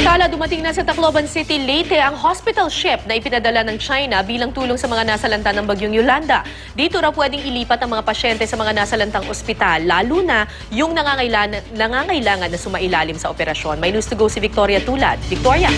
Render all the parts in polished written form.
Samantala, dumating na sa Tacloban City, Leyte ang hospital ship na ipinadala ng China bilang tulong sa mga nasalanta ng bagyong Yolanda. Dito raw pwedeng ilipat ang mga pasyente sa mga nasalantang ospital, lalo na yung nangangailangan na sumailalim sa operasyon. May news to go si Victoria Tulad. Victoria.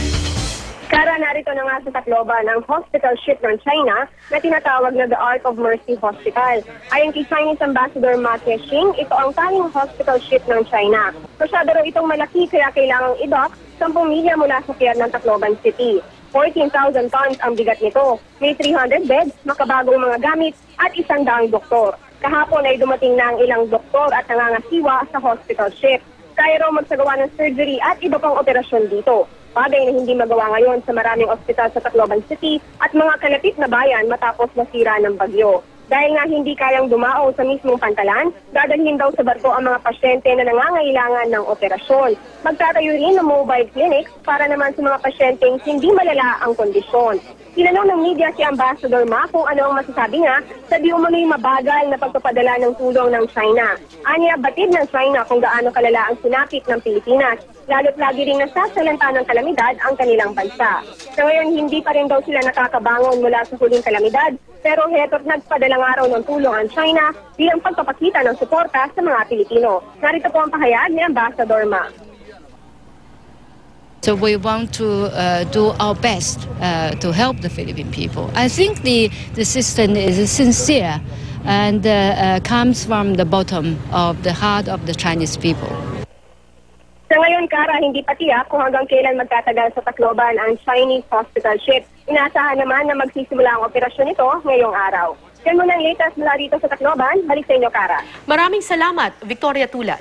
Kara, narito na nga sa Tacloban ang hospital ship ng China na tinatawag na The Ark of Mercy Hospital. Ayon kay Chinese Ambassador Ma Keqing, ito ang tanging hospital ship ng China. Masyado raw itong malaki kaya kailangang i-dock 10 milya mula sa pier ng Tacloban City. 14,000 tons ang bigat nito. May 300 beds, makabagong mga gamit at 100 doktor. Kahapon ay dumating na ang ilang doktor at nangangasiwa sa hospital ship. Kaya raw magsagawa ng surgery at iba pang operasyon dito. Bagay na hindi magawa ngayon sa maraming ospital sa Tacloban City at mga kalapit na bayan matapos masira ng bagyo. Dahil nga hindi kayang dumao sa mismong pantalan, dadalhin daw sa barko ang mga pasyente na nangangailangan ng operasyon. Magtatayo rin ng mobile clinics para naman sa mga pasyenteng hindi malala ang kondisyon. Tinanong ng media si Ambassador Ma kung ano ang masasabi niya sa di umano'y mabagal na pagpapadala ng tulong ng China. Aniya, batid ng China kung gaano kalala ang sinapit ng Pilipinas, lalo't lagi ring nasasalanta ng kalamidad ang kanilang bansa. Sa ngayon, hindi pa rin daw sila nakakabangon mula sa huling kalamidad, pero heto't nagpadalang araw ng tulong ang China bilang pagpapakita ng suporta sa mga Pilipino. Narito po ang pahayag ni Ambassador Ma. So we want to do our best to help the Philippine people. I think the system is sincere and comes from the bottom of the heart of the Chinese people. Sa ngayon, Kara, hindi pa tiyak kung hanggang kailan magtatagal sa Tacloban ang Chinese hospital ship. Inaasahan naman na magsisimula ang operasyon nito ngayong araw. Yan muna ang latest mula rito sa Tacloban. Balik sa inyo, Kara. Maraming salamat, Victoria Tulad.